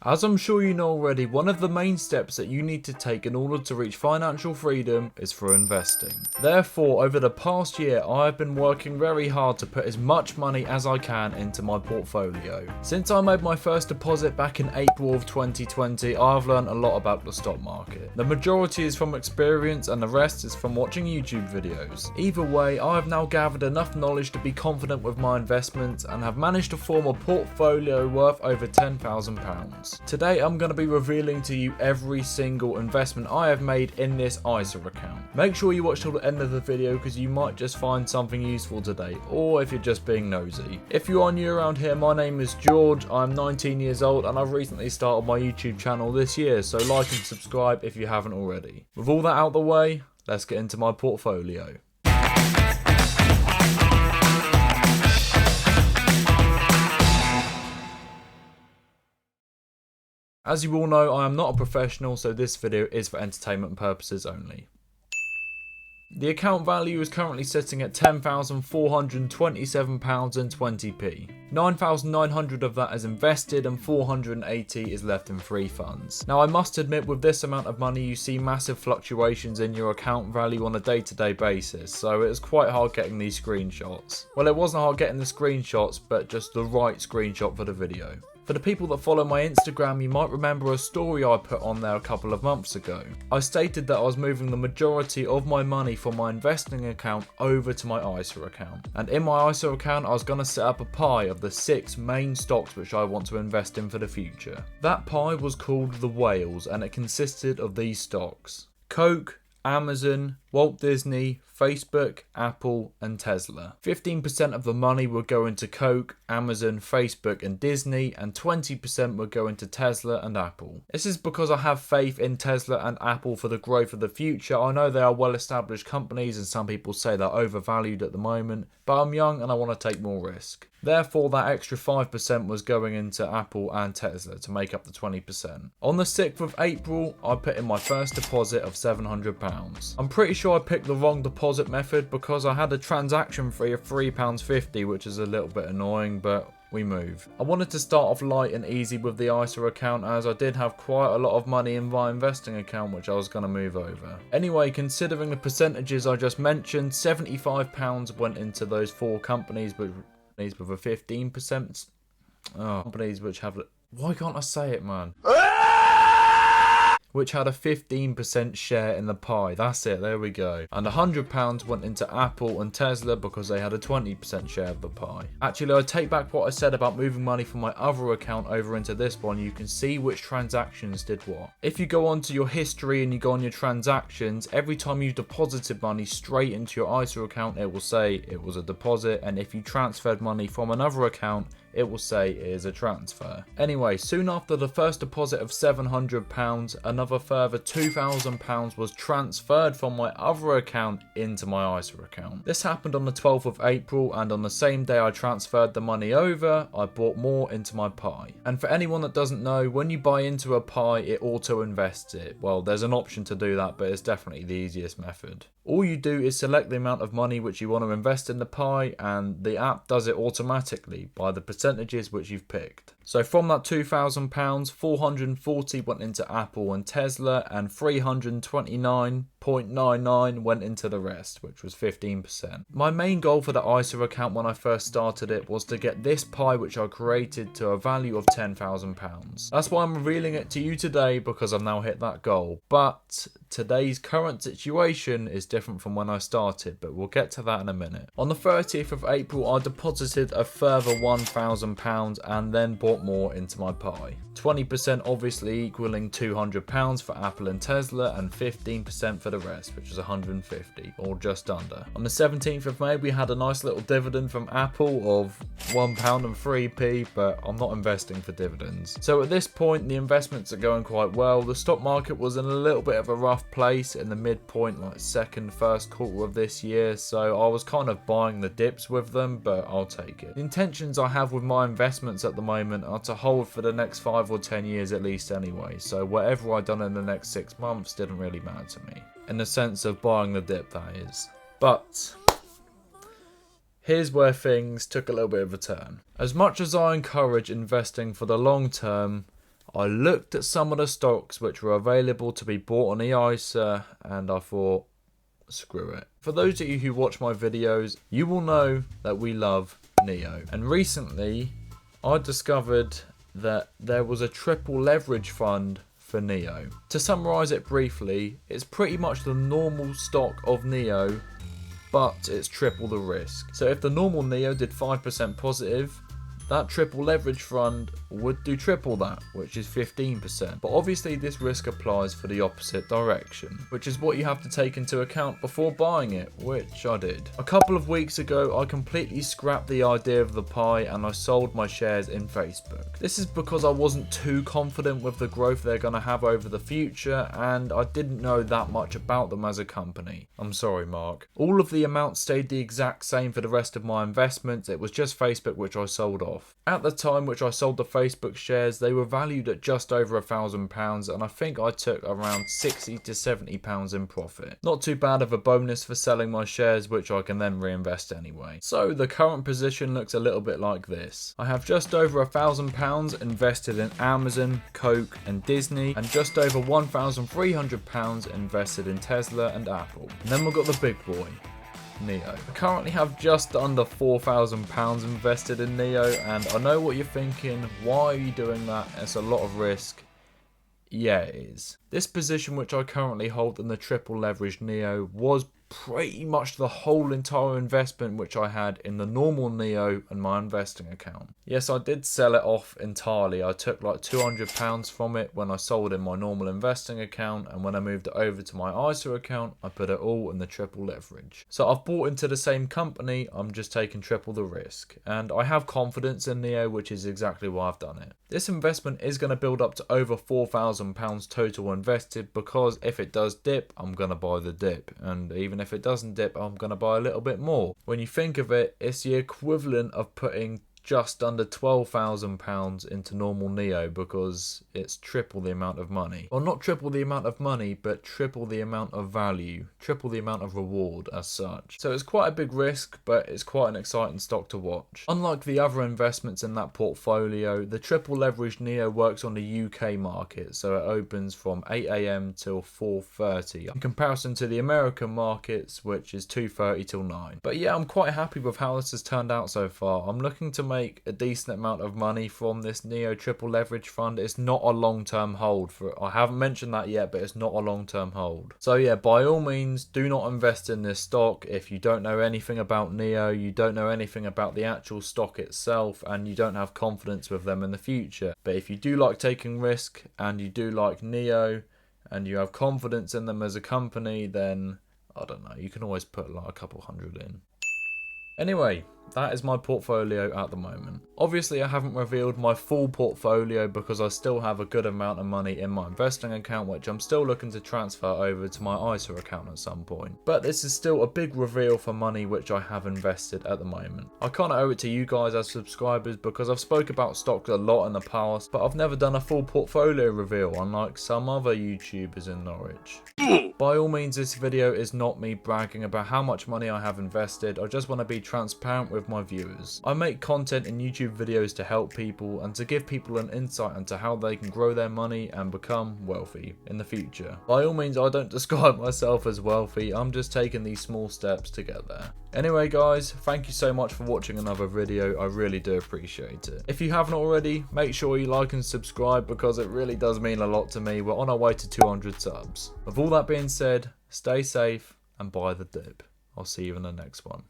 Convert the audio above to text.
As I'm sure you know already, one of the main steps that you need to take in order to reach financial freedom is through investing. Therefore, over the past year, I have been working very hard to put as much money as I can into my portfolio. Since I made my first deposit back in April of 2020, I have learned a lot about the stock market. The majority is from experience and the rest is from watching YouTube videos. Either way, I have now gathered enough knowledge to be confident with my investments and have managed to form a portfolio worth over £10,000. Today I'm going to be revealing to you every single investment I have made in this ISA account. Make sure you watch till the end of the video because you might just find something useful today, or if you're just being nosy. If you are new around here, my name is George, I'm 19 years old and I've recently started my YouTube channel this year, so like and subscribe if you haven't already. With all that out the way, let's get into my portfolio. As you all know, I am not a professional, so this video is for entertainment purposes only. The account value is currently sitting at £10,427.20p. 9,900 of that is invested and 480 is left in free funds. Now I must admit, with this amount of money you see massive fluctuations in your account value on a day-to-day basis, so it is quite hard getting these screenshots. Well, it wasn't hard getting the screenshots, but just the right screenshot for the video. For the people that follow my Instagram, you might remember a story I put on there a couple of months ago. I stated that I was moving the majority of my money from my investing account over to my ISA account. And in my ISA account, I was going to set up a pie of the 6 main stocks which I want to invest in for the future. That pie was called the Whales and it consisted of these stocks: Coke, Amazon, Walt Disney, Facebook, Apple and Tesla. 15% of the money would go into Coke, Amazon, Facebook and Disney, and 20% would go into Tesla and Apple. This is because I have faith in Tesla and Apple for the growth of the future. I know they are well established companies and some people say they're overvalued at the moment, but I'm young and I want to take more risk. Therefore, that extra 5% was going into Apple and Tesla to make up the 20%. On the 6th of April, I put in my first deposit of £700. I'm pretty sure I picked the wrong deposit method because I had a transaction fee of £3.50, which is a little bit annoying, but we move. I wanted to start off light and easy with the ISA account as I did have quite a lot of money in my investing account which I was going to move over. Anyway, considering the percentages I just mentioned, £75 went into those 4 companies with a 15%. Companies which have... Why can't I say it, man? Which had a 15% share in the pie. That's it, there we go. And £100 went into Apple and Tesla because they had a 20% share of the pie. Actually, I take back what I said about moving money from my other account over into this one. You can see which transactions did what. If you go onto your history and you go on your transactions, every time you deposited money straight into your ISA account, it will say it was a deposit. And if you transferred money from another account, it will say it is a transfer. Anyway, soon after the first deposit of £700, another further £2,000 was transferred from my other account into my ISA account. This happened on the 12th of April, and on the same day I transferred the money over, I bought more into my pie. And for anyone that doesn't know, when you buy into a pie, it auto invests it. Well, there's an option to do that, but it's definitely the easiest method. All you do is select the amount of money which you want to invest in the pie, and the app does it automatically by the percentages which you've picked. So from that £2,000, 440 went into Apple and Tesla, and 329.99 went into the rest, which was 15%. My main goal for the ISA account when I first started it was to get this pie which I created to a value of £10,000. That's why I'm revealing it to you today, because I've now hit that goal. But today's current situation is different from when I started, but we'll get to that in a minute. On the 30th of April, I deposited a further £1,000 and then bought more into my pie. 20% obviously equaling £200 for Apple and Tesla, and 15% for the rest, which was 150 or just under. On the 17th of May, we had a nice little dividend from Apple of £1 and 3p, but I'm not investing for dividends. So at this point, the investments are going quite well. The stock market was in a little bit of a rough place in the midpoint, like first quarter of this year, so I was kind of buying the dips with them, but I'll take it. The intentions I have with my investments at the moment are to hold for the next 5 or 10 years at least anyway, so whatever I've done in the next 6 months didn't really matter to me, in the sense of buying the dip, that is. But here's where things took a little bit of a turn. As much as I encourage investing for the long term, I looked at some of the stocks which were available to be bought on the ISA, and I thought, screw it. For those of you who watch my videos, you will know that we love NEO. And recently, I discovered that there was a triple leverage fund for NEO. To summarise it briefly, it's pretty much the normal stock of NEO, but it's triple the risk. So if the normal NEO did 5% positive, that triple leverage fund would do triple that, which is 15%. But obviously this risk applies for the opposite direction, which is what you have to take into account before buying it, which I did. A couple of weeks ago, I completely scrapped the idea of the pie and I sold my shares in Facebook. This is because I wasn't too confident with the growth they're going to have over the future, and I didn't know that much about them as a company. I'm sorry, Mark. All of the amounts stayed the exact same for the rest of my investments. It was just Facebook which I sold off. At the time which I sold the Facebook shares, they were valued at just over £1,000, and I think I took around £60 to £70 in profit. Not too bad of a bonus for selling my shares, which I can then reinvest anyway. So the current position looks a little bit like this. I have just over £1,000 invested in Amazon, Coke and Disney, and just over £1,300 invested in Tesla and Apple. And then we've got the big boy, NEO. I currently have just under £4,000 invested in NEO, and I know what you're thinking, why are you doing that? It's a lot of risk. Yeah, it is. This position which I currently hold in the triple leveraged NEO was pretty much the whole entire investment which I had in the normal NEO and my investing account. Yes, I did sell it off entirely. I took like £200 from it when I sold in my normal investing account, and when I moved it over to my ISA account, I put it all in the triple leverage. So I've bought into the same company, I'm just taking triple the risk. And I have confidence in NEO, which is exactly why I've done it. This investment is going to build up to over £4,000 total invested, because if it does dip, I'm going to buy the dip. And even if it doesn't dip, I'm going to buy a little bit more. When you think of it, it's the equivalent of putting just under £12,000 into normal NEO, because it's triple the amount of money. Well, not triple the amount of money, but triple the amount of value, triple the amount of reward as such. So it's quite a big risk, but it's quite an exciting stock to watch. Unlike the other investments in that portfolio, the triple leveraged NEO works on the UK market, so it opens from 8 AM till 4:30, in comparison to the American markets, which is 2:30 till 9. But yeah, I'm quite happy with how this has turned out so far. I'm looking to make a decent amount of money from this NEO triple leverage fund. It's not a long-term hold for, I haven't mentioned that yet, but it's not a long-term hold. So yeah, by all means, do not invest in this stock if you don't know anything about NEO, you don't know anything about the actual stock itself, and you don't have confidence with them in the future. But if you do like taking risk and you do like NEO and you have confidence in them as a company, then I don't know, you can always put like a couple hundred in. Anyway, that is my portfolio at the moment. Obviously, I haven't revealed my full portfolio because I still have a good amount of money in my investing account, which I'm still looking to transfer over to my ISA account at some point. But this is still a big reveal for money which I have invested at the moment. I kind of owe it to you guys as subscribers, because I've spoke about stocks a lot in the past, but I've never done a full portfolio reveal, unlike some other YouTubers in Norwich. By all means, this video is not me bragging about how much money I have invested. I just want to be transparent with my viewers. I make content in YouTube videos to help people and to give people an insight into how they can grow their money and become wealthy in the future. By all means, I don't describe myself as wealthy, I'm just taking these small steps to get there. Anyway guys, thank you so much for watching another video, I really do appreciate it. If you haven't already, make sure you like and subscribe, because it really does mean a lot to me. We're on our way to 200 subs. With all that being said, stay safe and buy the dip. I'll see you in the next one.